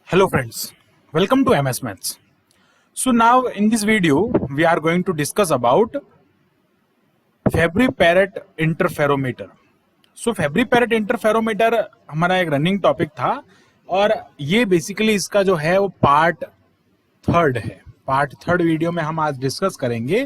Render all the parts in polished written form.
Hello friends, welcome to MS Maths. So now in this video we are going to discuss about Fabry-Perot interferometer. So Fabry-Perot interferometer हमारा एक running topic था और ये basically इसका जो है वो पार्ट थर्ड वीडियो में हम आज डिस्कस करेंगे।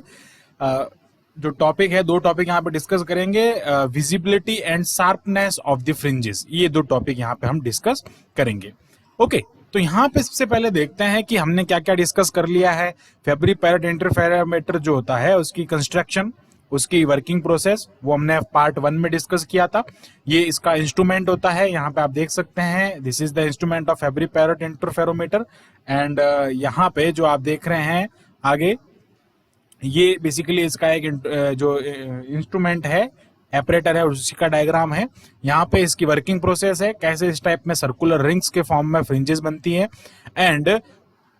जो टॉपिक है, दो टॉपिक यहाँ पे डिस्कस करेंगे, visibility and sharpness of the fringes. ये दो टॉपिक यहाँ पे हम डिस्कस करेंगे। ओके, तो यहाँ पे सबसे पहले देखते हैं कि हमने क्या क्या डिस्कस कर लिया है। Fabry-Perot इंटरफेरोमीटर जो होता है उसकी कंस्ट्रक्शन, उसकी वर्किंग प्रोसेस, वो हमने पार्ट 1 में डिस्कस किया था। ये इसका इंस्ट्रूमेंट होता है, यहाँ पे आप देख सकते हैं, this is the instrument of Fabry-Perot interferometer. And यहाँ पे जो आप देख रहे हैं आगे, ये बेसिकली इसका एक जो इंस्ट्रूमेंट है, ऑपरेटर है, उसी का डायग्राम है। यहाँ पे इसकी वर्किंग प्रोसेस है, कैसे इस टाइप में सर्कुलर रिंग्स के फॉर्म में फ्रिंजेस बनती है। एंड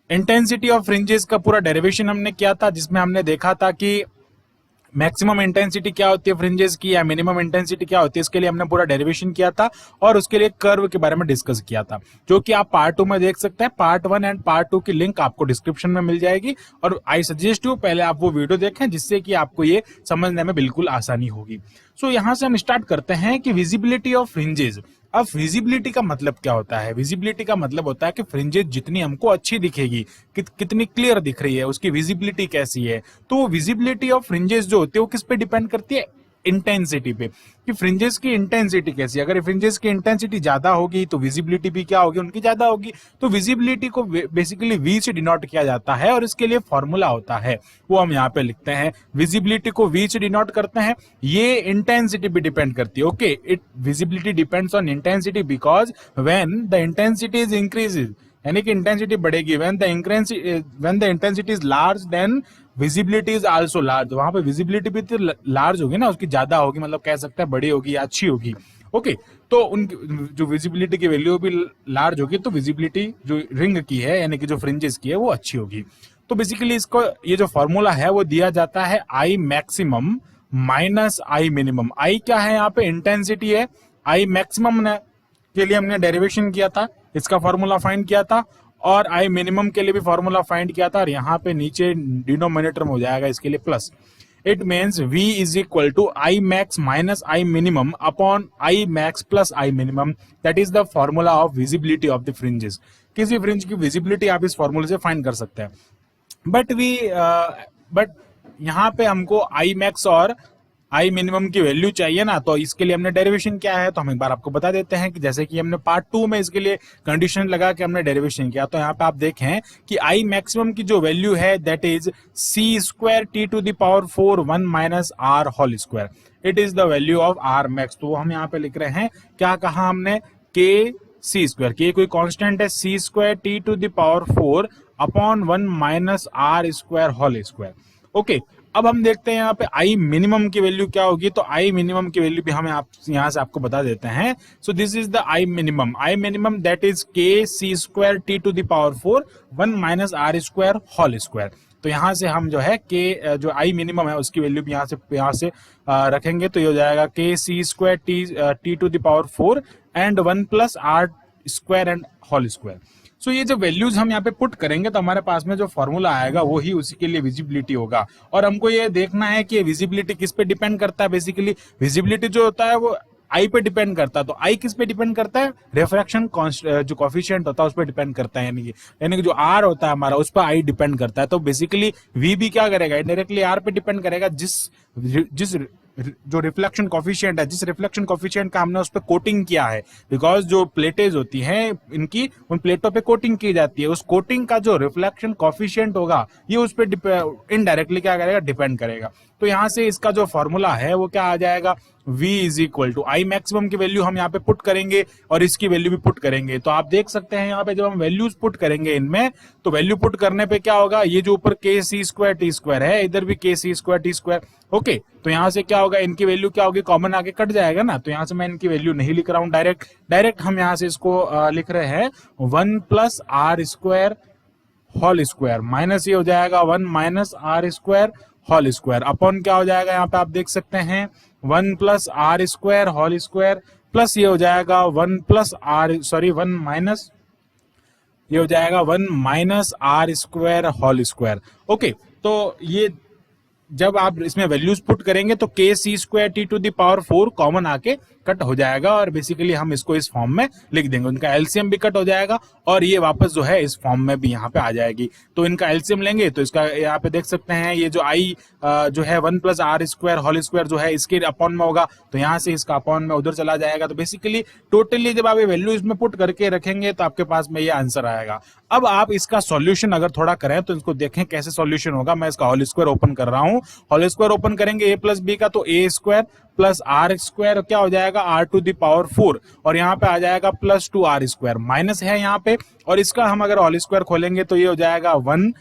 इंटेंसिटी ऑफ फ्रिंजेस का पूरा डेरिवेशन हमने किया था, जिसमें हमने देखा था कि मैक्सिमम इंटेंसिटी क्या होती है फ्रिंजेस की या मिनिमम इंटेंसिटी क्या होती है, इसके लिए हमने पूरा डेरिवेशन किया था और उसके लिए कर्व के बारे में डिस्कस किया था, जो कि आप पार्ट 2 में देख सकते हैं। पार्ट 1 एंड पार्ट 2 की लिंक आपको डिस्क्रिप्शन में मिल जाएगी और आई सजेस्ट यू पहले आप वो वीडियो देखें, जिससे कि आपको ये समझने में बिल्कुल आसानी होगी। सो यहां से हम स्टार्ट करते हैं कि विजिबिलिटी ऑफ फ्रिंजेस। अब विजिबिलिटी का मतलब क्या होता है? विजिबिलिटी का मतलब होता है कि फ्रिंजेस जितनी हमको अच्छी दिखेगी, कितनी क्लियर दिख रही है, उसकी विजिबिलिटी कैसी है। तो विजिबिलिटी ऑफ फ्रिंजेस जो होती है वो किस पे डिपेंड करती है? इंटेंसिटी पे, कि फ्रिंजेस की इंटेंसिटी कैसी है। अगर फ्रिंजेस की इंटेंसिटी ज्यादा होगी तो विजिबिलिटी भी क्या होगी? उनकी ज्यादा होगी। तो विजिबिलिटी को बेसिकली वी से डिनोट किया जाता है और इसके लिए फॉर्मूला होता है, वो हम यहाँ पे लिखते हैं। विजिबिलिटी को वी से डिनोट करते हैं, ये इंटेंसिटी भी डिपेंड करती है। Okay, it visibility depends on intensity because when the intensity is increases, यानी कि इंटेंसिटी बढ़ेगी, when the intensity is large then visibility is also large. वहां पे विजिबिलिटी भी लार्ज होगी ना, उसकी ज्यादा होगी, मतलब कह सकते हैं बड़ी होगी या अच्छी होगी। ओके, तो उनकी जो विजिबिलिटी की वैल्यू भी लार्ज होगी, तो विजिबिलिटी जो रिंग की है यानी कि जो फ्रिंजेस की है वो अच्छी होगी। तो बेसिकली इसको ये जो फॉर्मूला है वो दिया जाता है I maximum minus I minimum. I क्या है यहाँ पे? इंटेंसिटी है। आई मैक्सिमम के लिए हमने डेरिवेशन किया था, इसका फॉर्मूला फाइंड किया था, और आई मिनिमम के लिए भी फॉर्मूला फाइंड किया था, और यहाँ पे नीचे डिनोमिनेटर में हो जाएगा इसके लिए plus. It means V is equal to I max minus I minimum upon I max plus I minimum. That is the formula of visibility of the fringes. किसी फ्रिंज की विजिबिलिटी आप इस फॉर्मूले से फाइंड कर सकते हैं। बट यहाँ पे हमको आई मैक्स और आई मिनिमम की वैल्यू चाहिए ना, तो इसके लिए हमने डेरिवेशन क्या है तो हम एक बार आपको बता देते हैं कि जैसे कि हमने पार्ट 2 में इसके लिए कंडीशन लगा के हमने डेरिवेशन किया। तो यहाँ पे आप देखें कि आई मैक्सिमम की जो वैल्यू है that is C square T to the power 4 1 minus R whole square. It is the value of R max. तो हम यहाँ पे लिख रहे हैं, क्या कहा हमने? के सी स्क्वायर, के कोई कांस्टेंट है, C square T to the power 4 upon 1 minus R square whole square. Okay, अब हम देखते हैं यहाँ पे आई मिनिमम की वैल्यू क्या होगी। तो आई मिनिमम की वैल्यू भी हम यहाँ से आपको बता देते हैं। So this is the I minimum that is K C square T to the power 4 1 minus R square whole square. तो यहाँ से हम जो है के जो आई मिनिमम है उसकी वैल्यू भी यहाँ से रखेंगे, तो ये हो जाएगा K C square T to the power 4 and 1 plus R square and whole square. So ये जो वैल्यूज हम यहाँ पे पुट करेंगे तो हमारे पास में जो फॉर्मूला आएगा वो ही उसी के लिए विजिबिलिटी होगा। और हमको ये देखना है कि विजिबिलिटी किस पे डिपेंड करता है। बेसिकली विजिबिलिटी जो होता है वो आई पे डिपेंड करता है। तो आई किस पे डिपेंड करता है? रिफ्रैक्शन जो कोफिशिएंट होता है उस पर डिपेंड करता है, यानी कि जो आर होता है हमारा उस पर आई डिपेंड करता है। तो बेसिकली वी भी क्या करेगा? इनडायरेक्टली आर पे डिपेंड करेगा, जिस जो रिफ्लेक्शन कॉफिशिएंट है, जिस रिफ्लेक्शन कॉफिशिएंट का हमने उस पर कोटिंग किया है, बिकॉज जो प्लेटेज होती हैं इनकी उन प्लेटों पे कोटिंग की जाती है, उस कोटिंग का जो रिफ्लेक्शन कॉफिशिएंट होगा ये उस पर इनडायरेक्टली क्या करेगा? डिपेंड करेगा। तो यहाँ से इसका जो फॉर्मूला है वो क्या आ जाएगा? V is equal to I maximum की वैल्यू हम यहाँ पे पुट करेंगे और इसकी वैल्यू भी पुट करेंगे। तो आप देख सकते हैं यहाँ पे जब हम वैल्यूज पुट करेंगे इनमें, तो वैल्यू पुट करने पे क्या होगा? ये जो ऊपर के सी स्क्वायर टी स्क्वायर है, इधर भी के C square T square. Okay, तो यहाँ से क्या होगा? इनकी वैल्यू क्या होगी? कॉमन आगे कट जाएगा ना, तो यहाँ से मैं इनकी वैल्यू नहीं लिख रहा हूँ, डायरेक्ट हम यहाँ से इसको लिख रहे हैं 1 plus R square whole square minus ये हो जाएगा 1 minus R square whole square upon क्या हो जाएगा? यहाँ पे आप देख सकते हैं 1 plus R square whole square plus ये हो जाएगा 1 माइनस ये हो जाएगा 1 minus R square whole square. Okay, तो ये जब आप इसमें वैल्यूज पुट करेंगे तो K C square T to the power 4 common आके कट हो जाएगा और बेसिकली हम इसको इस फॉर्म में लिख देंगे। उनका एलसीएम भी कट हो जाएगा और ये वापस जो है इस फॉर्म में भी यहाँ पे आ जाएगी। तो इनका एलसीएम लेंगे तो इसका यहाँ पे देख सकते हैं ये जो आई जो है 1 plus R square whole square जो है इसके अपॉन में होगा, तो यहाँ से इसका अपॉन में उधर चला जाएगा। तो बेसिकली टोटली जब आप ये वैल्यू इसमें पुट करके रखेंगे तो आपके पास में ये आंसर आएगा। अब आप इसका सॉल्यूशन अगर थोड़ा करें तो इसको देखें कैसे सॉल्यूशन होगा। मैं इसका होल स्क्वायर ओपन कर रहा हूँ। होल स्क्वायर ओपन करेंगे a प्लस बी का, तो ए स्क्वायर प्लस आर स्क्वायर क्या हो जाएगा आर टू द पावर 4 और यहाँ पे आ जाएगा प्लस 2 आर स्क्वायर, माइनस है यहाँ पे और इसका हम अगर होल स्क्वायर खोलेंगे तो ये हो जाएगा 1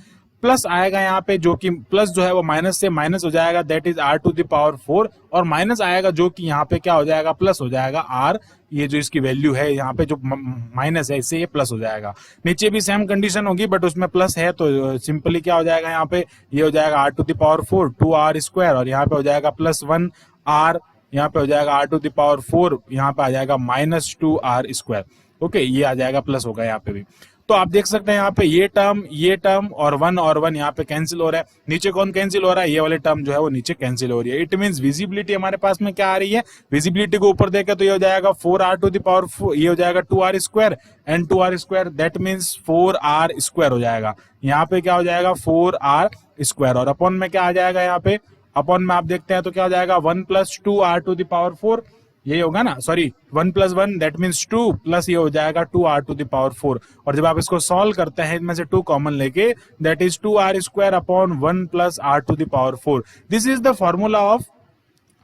प्लस आएगा यहाँ पे जो कि प्लस जो है वो माइनस से माइनस हो जाएगा, that is R to the power 4 और माइनस आएगा जो कि यहाँ पे क्या हो जाएगा प्लस हो जाएगा आर, ये जो इसकी वैल्यू है यहाँ पे जो माइनस है इससे ये प्लस हो जाएगा। नीचे भी सेम कंडीशन होगी बट उसमें प्लस है तो सिंपली क्या हो जाएगा यहाँ पे ये हो जाएगा R to the power 4 2 R square और यहाँ पे हो जाएगा प्लस 1 आर, यहाँ पे हो जाएगा आर टू द पावर 4, यहाँ पे आ जाएगा माइनस 2 आर स्क्वायर। ओके, ये आ जाएगा प्लस होगा यहाँ पे भी। तो आप देख सकते हैं यहाँ पे ये टर्म और 1 यहाँ पे कैंसिल हो रहा है। नीचे कौन कैंसिल हो रहा है, ये वाले टर्म जो है वो नीचे कैंसिल हो रही है। इट मींस विजिबिलिटी हमारे पास में क्या आ रही है, विजिबिलिटी को ऊपर देखे तो ये हो जाएगा 4r टू द पावर 4, ये हो जाएगा 2r square and 2r square, that means 4r square हो जाएगा। यहाँ पे क्या हो जाएगा 4r स्क्वायर और अपॉन में क्या आ जाएगा, यहाँ पे अपॉन में आप देखते हैं तो क्या हो जाएगा 1 plus 2r to the power 4, ये होगा ना, sorry 1 plus 1 that means 2 plus ये हो जाएगा 2r टू द पावर 4 और जब आप इसको सॉल्व करते हैं इनमें से 2 कॉमन लेके that is 2r square upon 1 plus r to the power 4। This is the formula of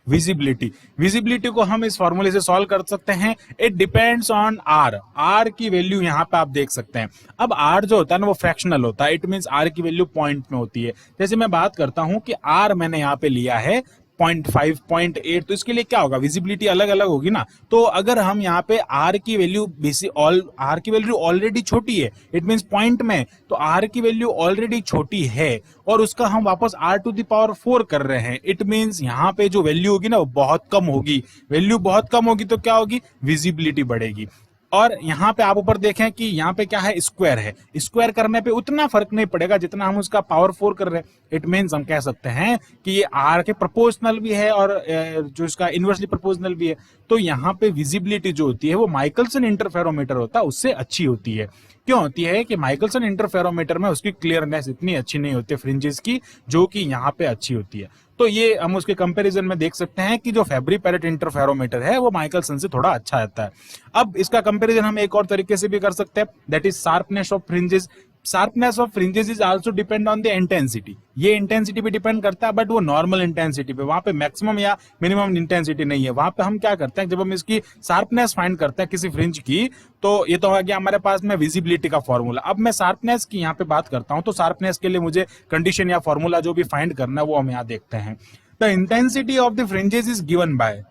visibility. Visibility को हम इस फॉर्मूले से सॉल्व कर सकते हैं। It depends on R, R की वैल्यू यहाँ पे आप देख सकते हैं। अब आर जो होता है ना वो फ्रैक्शनल होता है, इट मींस आर की वैल्यू पॉइंट में होती है। जैसे मैं बात करता हूं कि आर मैंने यहाँ पे लिया है 0.5 0.8, तो इसके लिए क्या होगा विजिबिलिटी अलग अलग होगी ना। तो अगर हम यहाँ पे आर की वैल्यू आर की वैल्यू ऑलरेडी छोटी है, इट मींस पॉइंट में, तो आर की वैल्यू ऑलरेडी छोटी है और उसका हम वापस आर टू द पावर 4 कर रहे हैं, इट मींस यहाँ पे जो वैल्यू होगी ना वो बहुत कम होगी। वैल्यू बहुत कम होगी तो क्या होगी, विजिबिलिटी बढ़ेगी। और यहाँ पे आप ऊपर देखें कि यहाँ पे क्या है, स्क्वायर है। स्क्वायर करने पे उतना फर्क नहीं पड़ेगा जितना हम उसका पावर 4 कर रहे हैं। इट मींस हम कह सकते हैं कि ये आर के प्रोपोर्शनल भी है और जो इसका इनवर्सली प्रोपोर्शनल भी है। तो यहाँ पे विजिबिलिटी जो होती है वो माइकलसन इंटरफेरोमीटर होता है उससे अच्छी होती है। क्यों होती है कि माइकलसन इंटरफेरोमीटर में उसकी क्लियरनेस इतनी अच्छी नहीं होती फ्रिंजेस की, जो कि यहाँ पे अच्छी होती है। तो ये हम उसके कंपैरिजन में देख सकते हैं कि जो फैब्री पैरेट इंटरफेरोमीटर है वो माइकलसन से थोड़ा अच्छा आता है। अब इसका कंपैरिजन हम एक और तरीके से भी कर सकते हैं, that is sharpness of fringes. Sharpness of fringes is also depend on the intensity. ये इंटेंसिटी पे डिपेंड करता है बट वो नॉर्मल इंटेंसिटी पे, वहां पे मैक्सिमम या मिनिमम इंटेंसिटी नहीं है। वहां पे हम क्या करते हैं, जब हम इसकी शार्पनेस फाइंड करते हैं किसी फ्रिंज की, तो ये तो आ गया हमारे पास में विजिबिलिटी का फॉर्मूला। अब मैं शार्पनेस की यहाँ पे बात करता हूं, तो शार्पनेस के लिए मुझे कंडीशन या फॉर्मूला जो भी फाइंड करना है वो हम यहाँ देखते हैं। The intensity of the fringes is given by,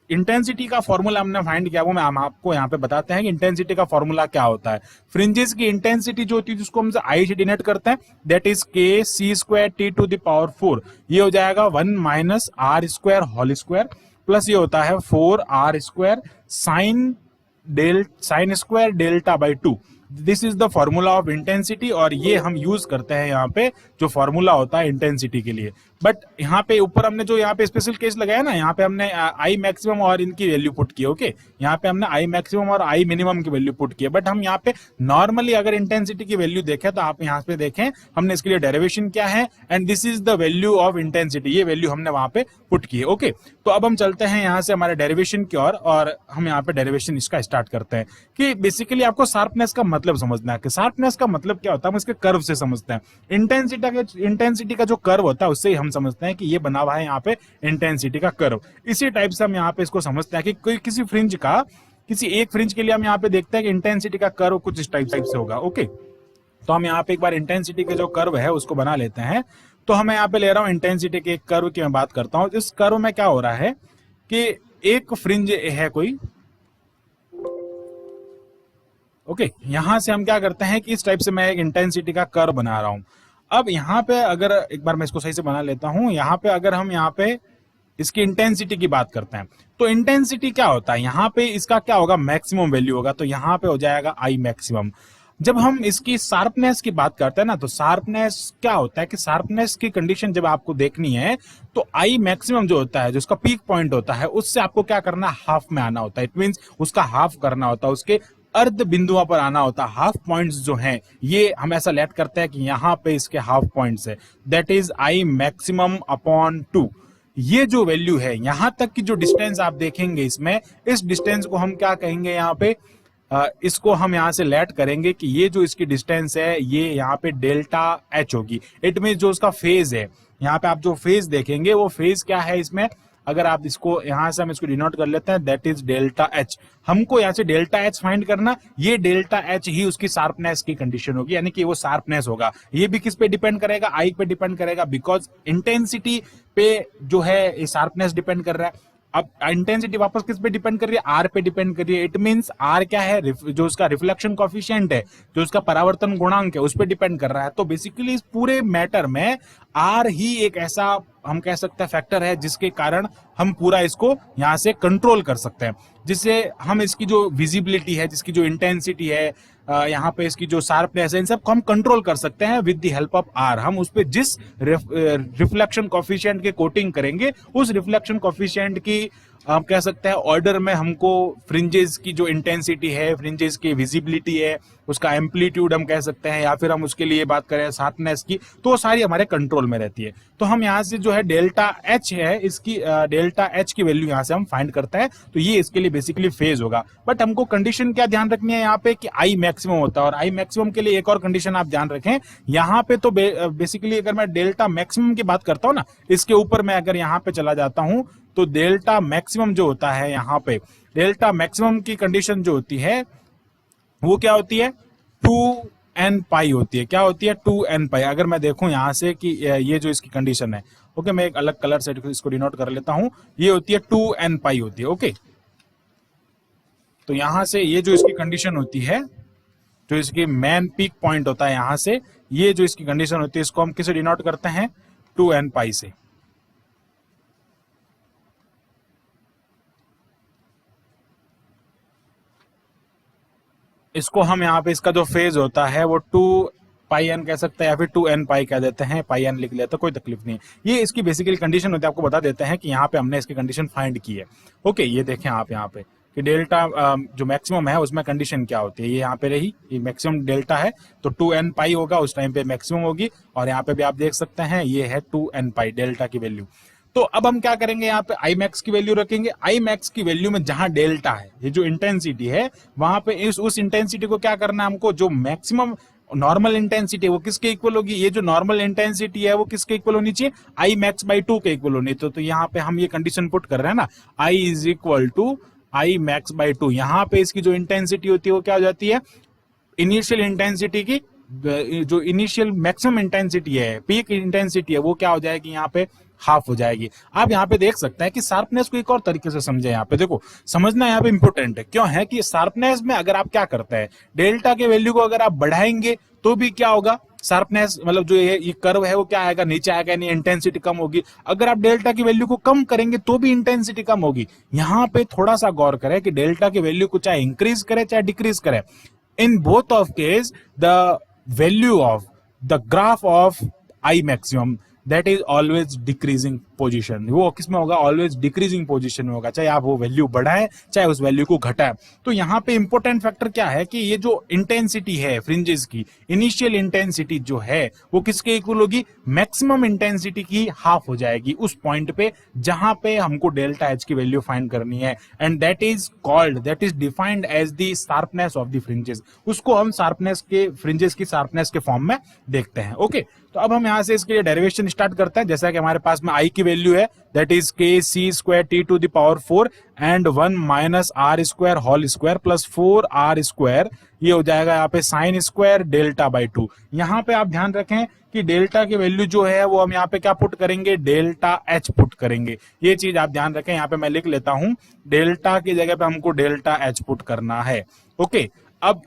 intensity का फॉर्मूला हमने फाइंड किया वो मैं हम आपको यहाँ पे बताते हैं कि इंटेंसिटी का फॉर्मूला क्या होता है। फ्रिंजेस की इंटेंसिटी जो होती है जिसको हम आई से डिनोट करते हैं, that is K C square T to the power 4, ये हो जाएगा 1 minus R square whole square plus ये होता है 4 R square sine square delta by 2। This is the formula of intensity और ये हम यूज करते हैं यहाँ पे जो फॉर्मूला होता है इंटेंसिटी के लिए। बट यहाँ पे ऊपर हमने जो यहाँ पे स्पेशल केस लगाया ना, यहाँ पे हमने आई मैक्सिमम और इनकी वैल्यू पुट की। ओके, यहाँ पे हमने आई मैक्सिमम और आई मिनिमम की वैल्यू पुट की है। बट हम यहाँ पे नॉर्मली अगर इंटेंसिटी की वैल्यू देखें तो आप यहाँ पे देखें हमने इसके लिए डेरिवेशन क्या है and this is the value of intensity, ये वैल्यू हमने वहां पे पुट की है। ओके, तो अब हम चलते हैं यहाँ से हमारे डेरिवेशन की ओर और हम यहाँ पे डेरिवेशन इसका स्टार्ट करते हैं कि बेसिकली आपको शार्पनेस का मतलब समझना है कि शार्पनेस का मतलब क्या होता है, हम इसके कर्व से समझते हैं। इंटेंसिटी का जो कर्व होता है उससे हम समझते हैं कि ये बना हुआ है यहाँ पे इंटेंसिटी का कर्व। इसी टाइप से हम यहाँ पे इसको समझते हैं कि कोई किसी फ्रिंज का, किसी एक फ्रिंज के लिए हम यहाँ पे देखते हैं कि इंटेंसिटी का कर्व कुछ इस टाइप से होगा। ओके, तो हम यहाँ पे एक बार इंटेंसिटी के जो कर्व है उसको बना लेते हैं। तो हमें यहाँ पे ले रहा हूँ इंटेंसिटी के एक कर्व की मैं बात करता हूँ। इस कर्व में क्या हो रहा है कि एक फ्रिंज है कोई, ओके, यहां से हम क्या करते हैं कि इस टाइप से मैं एक इंटेंसिटी का कर्व बना रहा हूं। अब यहाँ पे अगर एक बार मैं इसको सही से बना लेता हूं, यहाँ पे अगर हम यहाँ पे इसकी इंटेंसिटी की बात करते हैं तो इंटेंसिटी क्या होता है, यहाँ पे इसका क्या होगा, मैक्सिमम वैल्यू होगा। तो यहाँ पे हो जाएगा आई मैक्सिमम। जब हम इसकी शार्पनेस की बात करते हैं ना, तो शार्पनेस क्या होता है कि शार्पनेस की कंडीशन जब आपको देखनी है तो आई मैक्सिमम जो होता है, जो उसका पीक पॉइंट होता है, उससे आपको क्या करना है, हाफ में आना होता है। इट मींस उसका हाफ करना होता है, उसके अर्ध बिंदुओं पर आना होता है। हाफ पॉइंट्स जो हैं ये हम ऐसा लेट करते हैं कि यहां पे इसके हाफ पॉइंट्स है, that is I maximum upon 2। ये जो वैल्यू है, यहां तक की जो डिस्टेंस आप देखेंगे इसमें, इस डिस्टेंस को हम क्या कहेंगे, यहाँ पे इसको हम यहां से लेट करेंगे कि ये जो इसकी डिस्टेंस है ये यहाँ पे डेल्टा एच होगी। इट मीन जो उसका फेज है, यहाँ पे आप जो फेज देखेंगे वो फेज क्या है इसमें, अगर आप इसको यहां से हम इसको डिनोट कर लेते हैं, दैट इज डेल्टा एच। हमको यहां से डेल्टा एच फाइंड करना, ये डेल्टा एच ही उसकी शार्पनेस की कंडीशन होगी, यानी कि वो शार्पनेस होगा। ये भी किस पे डिपेंड करेगा, आई पे डिपेंड करेगा, बिकॉज इंटेंसिटी पे जो है शार्पनेस डिपेंड कर रहा है। अब इंटेंसिटी वापस किस पे डिपेंड कर रही है, आर पे डिपेंड कर रही है। इट मींस आर क्या है, जो उसका रिफ्लेक्शन कॉफिशिएंट है, जो उसका परावर्तन गुणांक है, उस पे डिपेंड कर रहा है। तो बेसिकली इस पूरे मैटर में आर ही एक ऐसा हम कह सकते हैं फैक्टर है जिसके कारण हम पूरा इसको यहां से कंट्रोल कर सकते हैं, जिससे हम इसकी जो विजिबिलिटी है, जिसकी जो इंटेंसिटी है, यहाँ पे इसकी जो शार्पनेस है, इन सब को हम कंट्रोल कर सकते हैं with the help of R. हम उस पे जिस रिफ्लेक्शन कॉफिशिएंट के कोटिंग करेंगे, उस रिफ्लेक्शन कॉफिशिएंट की हम कह सकते हैं ऑर्डर में हमको फ्रिंजेस की जो इंटेंसिटी है, फ्रिंजेस की विजिबिलिटी है, उसका एम्पलीट्यूड हम कह सकते हैं, या फिर हम उसके लिए बात करें शार्पनेस की, तो वो सारी हमारे कंट्रोल में रहती है। तो हम यहाँ से जो है डेल्टा एच है, इसकी डेल्टा एच की वैल्यू यहाँ से हम फाइंड करते हैं, तो ये इसके लिए बेसिकली फेज होगा। बट हमको कंडीशन क्या ध्यान रखनी है यहाँ पे कि आई मैक्सिमम होता है, और आई मैक्सिमम के लिए एक और कंडीशन आप ध्यान रखें यहाँ पे। तो बेसिकली अगर मैं डेल्टा मैक्सिमम की बात करता हूँ ना, इसके ऊपर मैं अगर यहाँ पे चला जाता हूं, तो डेल्टा मैक्सिमम जो होता है यहाँ पे, डेल्टा मैक्सिमम की कंडीशन जो होती है वो क्या होती है, 2n पाई होती है। क्या होती है, 2n पाई। अगर मैं देखूं यहां से कि ये जो इसकी कंडीशन है, ओके, मैं एक अलग कलर से इसको डिनोट कर लेता हूं, ये होती है 2n पाई होती है। ओके, तो यहां से ये जो इसकी कंडीशन होती है, जो इसकी मेन पीक पॉइंट होता है, यहां से ये जो इसकी कंडीशन होती है, इसको हम किसे डिनोट करते हैं, 2n पाई से। इसको हम यहाँ पे इसका जो फेज होता है वो 2 पाई एन कह सकते हैं, या फिर 2n पाई कह देते हैं, पाई एन लिख लेते हैं, कोई तकलीफ नहीं है। ये इसकी बेसिकली कंडीशन होती है, आपको बता देते हैं कि यहाँ पे हमने इसकी कंडीशन फाइंड की है। ओके, ये देखें आप यहाँ पे कि डेल्टा जो मैक्सिमम है उसमें कंडीशन क्या होती है, ये यहाँ पे रही, ये मैक्सिमम डेल्टा है तो 2n पाई होगा, उस टाइम पे मैक्सिमम होगी। और यहाँ पे भी आप देख सकते हैं ये है 2n पाई डेल्टा की वैल्यू। तो अब हम क्या करेंगे, यहाँ पे आई मैक्स की वैल्यू रखेंगे। आई मैक्स की वैल्यू में जहां डेल्टा है, ये जो इंटेंसिटी है, वहां पे उस इंटेंसिटी को क्या करना है हमको, जो मैक्सिमम नॉर्मल इंटेंसिटी है वो किसके इक्वल होगी, ये जो नॉर्मल इंटेंसिटी है वो किसके इक्वल होनी चाहिए, आई मैक्स बाई 2 के इक्वल होनी। तो यहाँ पे हम ये कंडीशन पुट कर रहे हैं ना, I is equal to I max by 2। यहाँ पे इसकी जो इंटेंसिटी होती है वो क्या हो जाती है, इनिशियल इंटेंसिटी की जो इनिशियल मैक्सिमम इंटेंसिटी है, पीक इंटेंसिटी है, वो क्या हो जाएगी, यहाँ पे हाफ हो जाएगी। आप यहाँ पे देख सकते हैं कि शार्पनेस को एक और तरीके से समझे। यहाँ पे देखो, समझना यहाँ पे इंपॉर्टेंट है, क्यों है कि शार्पनेस में अगर आप क्या करते हैं, डेल्टा के वैल्यू को अगर आप बढ़ाएंगे तो भी क्या होगा, शार्पनेस मतलब जो ये कर्व है वो क्या आएगा, नीचे आएगा, यानी इंटेंसिटी कम होगी। अगर आप डेल्टा की वैल्यू को कम करेंगे तो भी इंटेंसिटी कम होगी। यहाँ पे थोड़ा सा गौर करें कि डेल्टा की वैल्यू को चाहे इंक्रीज करे चाहे डिक्रीज करे, in both of case the value of the graph of I maximum that is always decreasing position, वो किसमें होगा, ऑलवेज डिक्रीजिंग पोजीशन में होगा, चाहे आप वो वैल्यू बढ़ाएं चाहे उस वैल्यू को घटाएं। तो यहाँ पे इंपॉर्टेंट फैक्टर क्या है कि ये जो इंटेंसिटी है फ्रिंजेस की, इनिशियल इंटेंसिटी जो है वो किसके इक्वल होगी, मैक्सिमम इंटेंसिटी की हाफ हो जाएगी उस पॉइंट पे जहां पे हमको डेल्टा एच की वैल्यू फाइंड करनी है, and that is called, that is defined as the sharpness of the fringes. उसको हम शार्पनेस के, फ्रिंजेस की शार्पनेस के फॉर्म में देखते हैं। ओके, तो अब हम यहाँ से इसके लिए डेरिवेशन स्टार्ट करते हैं। जैसा कि हमारे पास में आई की वैल्यू है, that is K C square T to the power 4 and 1 minus R square whole square plus 4 R square, ये हो जाएगा यहाँ पे साइन स्क्वायर डेल्टा बाई 2। यहाँ पे आप ध्यान रखें कि डेल्टा की वैल्यू जो है वो हम यहाँ पे क्या पुट करेंगे, डेल्टा एच पुट करेंगे। ये चीज आप ध्यान रखें, यहाँ पे मैं लिख लेता हूं, डेल्टा की जगह पे हमको डेल्टा एच पुट करना है। ओके, अब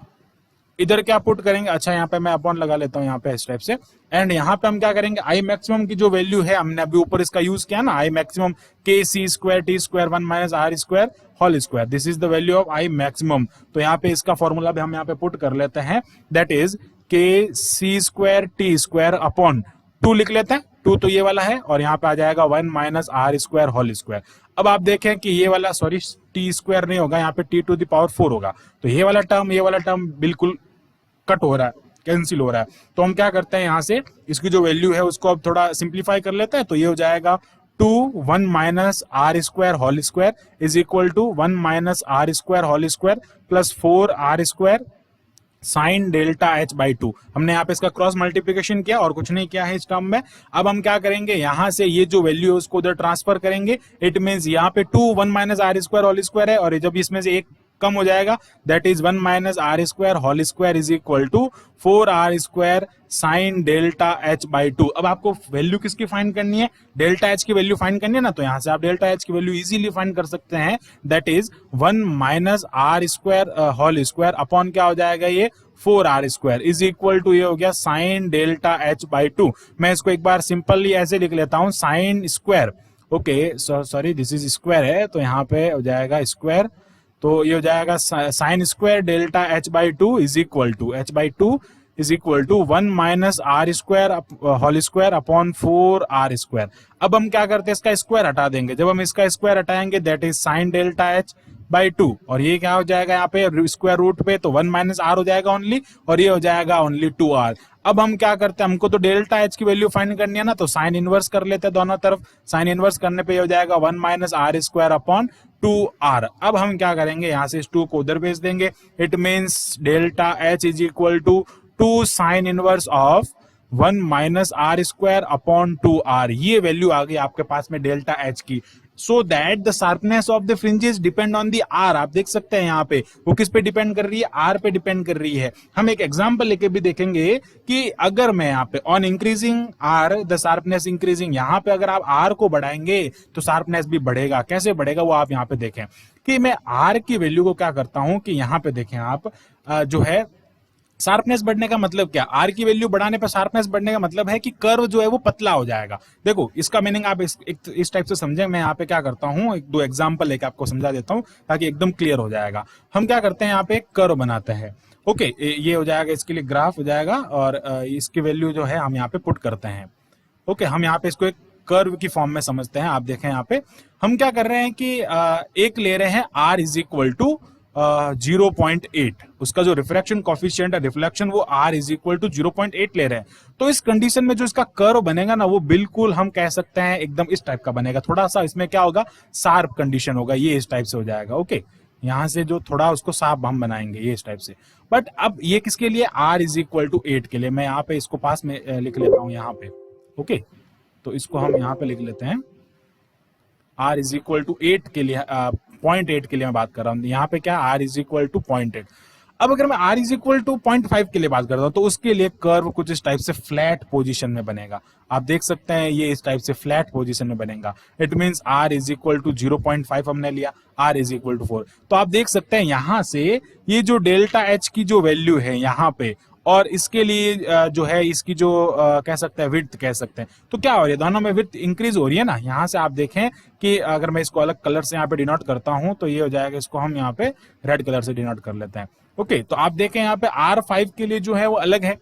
इधर क्या पुट करेंगे, अच्छा यहाँ पे मैं अपॉन लगा लेता हूँ यहाँ पे इस टाइप से, एंड यहाँ पे हम क्या करेंगे, आई मैक्सिमम की जो वैल्यू है हमने अभी ऊपर इसका यूज किया ना, I maximum K C square T square 1 minus R square whole square, this is the value of I maximum. तो यहाँ पे इसका फॉर्मूला भी हम यहाँ पे पुट कर लेते हैं, that is K C square T square upon 2 लिख लेते हैं, 2 तो ये वाला है, और यहाँ पे आ जाएगा 1 minus R square whole square. अब आप देखें कि ये वाला सॉरी टी स्क्वायर नहीं होगा, यहाँ पे टी टू द पावर 4 होगा, तो ये वाला टर्म बिल्कुल कट हो रहा है, कैंसिल हो रहा है। तो हम क्या करते हैं, यहाँ से इसकी जो वैल्यू है उसको अब थोड़ा सिंप्लीफाई कर लेते हैं, तो ये हो जाएगा 2 1 minus R square whole square is equal to 1 minus R square whole square plus 4 R square sine delta H by 2। हमने यहाँ पे इसका क्रॉस मल्टीप्लीकेशन किया और कुछ नहीं किया है इस टर्म में। अब हम क्या करेंगे, यहाँ से ये जो वैल्यू है उसको उधर ट्रांसफर करेंगे, इट मींस यहाँ पे 2 1 minus R square whole square है, और जब इसमें से एक कम हो जाएगा, that is 1 minus R square whole square is equal to 4 R square sine delta H by 2। अब आपको वैल्यू किसकी फाइंड करनी है, डेल्टा एच की वैल्यू फाइंड करनी है ना, तो यहां से आप डेल्टा एच की वैल्यू इजीली फाइंड कर सकते हैं, that is 1 minus R square whole square upon क्या हो जाएगा ये 4 R square is equal to ये हो गया साइन डेल्टा एच बाई 2। मैं इसको एक बार सिंपली ऐसे लिख लेता हूं, sine square, okay sorry this is square है, तो यहाँ पे हो जाएगा स्क्वायर, तो ये हो जाएगा sine square delta H by 2 is equal to H by 2 is equal to 1 minus R square whole square upon 4 R square. अब हम क्या करते हैं, इसका स्क्वायर हटा देंगे, जब हम इसका स्क्वायर हटाएंगे that is sine delta H by 2, और ये क्या हो जाएगा यहाँ पे स्क्वायर रूट पे, तो 1 माइनस आर हो जाएगा ओनली, और ये हो जाएगा ओनली 2 आर। अब हम क्या करते हैं, हमको तो डेल्टा एच की वैल्यू फाइंड करनी है ना, तो साइन इनवर्स कर लेते हैं दोनों तरफ, साइन इनवर्स करने पे हो जाएगा 1 minus R square upon 2 R. अब हम क्या करेंगे, यहाँ से इस 2 को उधर भेज देंगे, it means delta H is equal to 2 sine inverse of 1 minus R square upon 2 R. ये वैल्यू आ गई आपके पास में डेल्टा एच की, so that the sharpness of the fringes depend on the R. आप देख सकते हैं यहाँ पे वो किस पे डिपेंड कर रही है, आर पे डिपेंड कर रही है। हम एक एग्जांपल लेके भी देखेंगे कि अगर मैं यहाँ पे on increasing R the sharpness increasing, यहाँ पे अगर आप आर को बढ़ाएंगे तो शार्पनेस भी बढ़ेगा। कैसे बढ़ेगा वो आप यहाँ पे देखें, कि मैं आर की वैल्यू को क्या करता हूं कि यहाँ पे देखें आप जो है शार्पनेस बढ़ने का मतलब क्या, आर की वैल्यू बढ़ाने पर शार्पनेस बढ़ने का मतलब है कि कर्व जो है वो पतला हो जाएगा। देखो इसका मीनिंग आप इस टाइप से समझें, मैं यहाँ पे क्या करता हूँ, एक दो एग्जांपल लेके आपको समझा देता हूँ ताकि एकदम क्लियर हो जाएगा। हम क्या करते हैं, यहाँ पे एक कर्व बनाते हैं, ओके ये हो जाएगा, इसके लिए ग्राफ हो जाएगा, और इसकी वैल्यू जो है हम यहाँ पे पुट करते हैं। ओके हम यहाँ पे इसको एक कर्व की फॉर्म में समझते हैं। आप देखें यहाँ पे हम क्या कर रहे हैं कि एक ले रहे हैं आर इज इक्वल टू 0.8, उसका जो रिफ्रैक्शन कॉफिशिएंट है रिफ्लेक्शन वो r इज इक्वल टू 0.8 ले रहे हैं। तो इस कंडीशन में जो इसका कर्व बनेगा ना वो बिल्कुल हम कह सकते हैं एकदम इस टाइप का बनेगा। थोड़ा सा इसमें क्या होगा, शार्प कंडीशन होगा, ये इस टाइप से हो जाएगा। ओके यहाँ से जो थोड़ा उसको साफ हम बनाएंगे ये इस टाइप से। बट अब ये किसके लिए, r इज इक्वल टू 8 के लिए। मैं यहाँ पे इसको पास में लिख लेता हूँ यहाँ पे। ओके तो इसको हम यहाँ पे लिख लेते हैं, r इज इक्वल टू 8 के लिए, 0.8 के लिए मैं बात कर रहा हूँ। यहाँ पे क्या r इज इक्वल टू 0.8। अब अगर मैं r इज इक्वल टू 0.5 के लिए बात करता हूँ तो उसके लिए कर्व कुछ इस टाइप से फ्लैट पोजीशन में बनेगा। आप देख सकते हैं ये इस टाइप से फ्लैट पोजीशन में बनेगा। It means r is equal to 0.5 हमने लिया, r इज इक्वल टू 4। तो आप देख सकते हैं यहाँ से ये जो डेल्टा h की जो वैल्यू है यहाँ पे, और इसके लिए जो है इसकी जो कह सकते हैं विड्थ कह सकते हैं, तो क्या हो रही है, दोनों में विड्थ इंक्रीज हो रही है ना। यहाँ से आप देखें कि अगर मैं इसको अलग कलर से यहाँ पे डिनोट करता हूँ तो ये हो जाएगा, इसको हम यहाँ पे रेड कलर से डिनोट कर लेते हैं। ओके तो आप देखें यहाँ पे R5 के लिए जो है वो अलग है,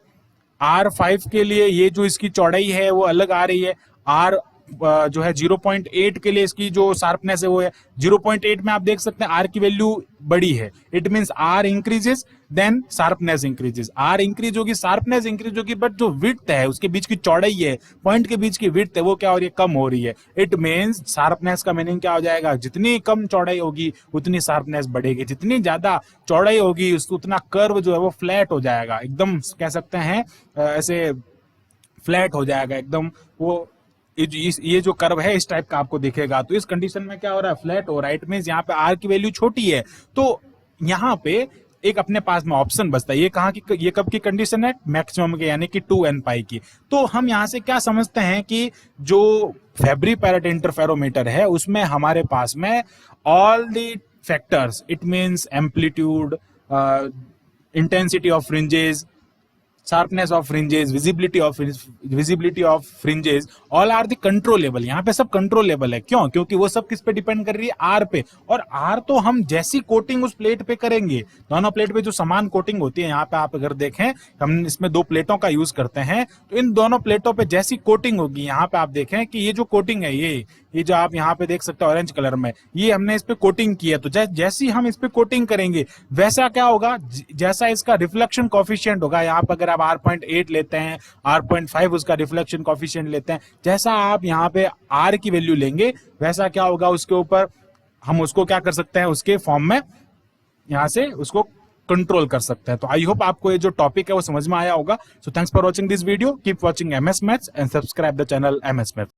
R5 के लिए ये जो इसकी चौड़ाई है वो अलग आ रही है। R जो है 0.8 के लिए इसकी जो शार्पनेस है वो है 0.8 में आप देख सकते हैं R की वैल्यू बड़ी है। It means R increases then sharpness increases, R increase होगी शार्पनेस इंक्रीज होगी, बट जो विड्थ है उसके बीच की चौड़ाई है, पॉइंट के बीच की विड्थ है वो क्या हो रही है, कम हो रही है। इट मींस शार्पनेस का मीनिंग क्या हो जाएगा, जितनी कम चौड़ाई होगी उतनी शार्पनेस बढ़ेगी, जितनी ज्यादा चौड़ाई होगी उतना कर्व जो है वो फ्लैट हो जाएगा, एकदम कह सकते हैं ऐसे फ्लैट हो जाएगा एकदम। वो ये जो कर्व है इस टाइप का आपको दिखेगा। तो इस कंडीशन में क्या हो रहा है, फ्लैट हो रहा है। इट मींस यहाँ पे R की वैल्यू छोटी है, तो यहाँ पे एक अपने पास में ऑप्शन बचता है। ये कहाँ की, ये कब की कंडीशन है, मैक्सिमम के यानी कि 2n पाई की। तो हम यहाँ से क्या समझते हैं कि जो फैब्री पैरेट इंटरफेरोमीटर है उसमें हमारे पास में all the factors, it means amplitude, intensity of fringes, sharpness of fringes, visibility of fringes, all are the controllable. यहाँ पे सब कंट्रोलेबल है. क्यों? क्योंकि वो सब किस पे डिपेंड कर रही है? आर पे. और आर तो हम जैसी कोटिंग उस प्लेट पे करेंगे, दोनों प्लेट पे जो समान कोटिंग होती है, यहाँ पे आप अगर देखें, हम इसमें दो प्लेटों का यूज करते हैं, तो इन दोनों प्लेटों पे जैसी कोटिंग होगी, यहाँ पे आप देखें कि ये जो कोटिंग है, ये जो आप यहाँ पे देख सकते हैं ऑरेंज कलर में, ये हमने इस पे कोटिंग की है. तो जैसी हम इस पे कोटिंग करेंगे, वैसा क्या होगा? जैसा इसका रिफ्लेक्शन कॉफिशिएंट होगा, यहाँ पे अगर आप R.8 लेते हैं, R.5 उसका रिफ्लेक्शन कॉफिशिएंट लेते हैं, जैसा आप यहाँ पे R की वैल्यू लेंगे, वैसा क्या होगा? उसके ऊपर हम उसको क्या कर सकते हैं? उसके फॉर्म में यहाँ से उसको कंट्रोल कर सकते हैं. तो आई होप आपको ये जो टॉपिक है वो समझ में आया होगा. So thanks for watching this video. Keep watching MS maths and subscribe the channel MS maths.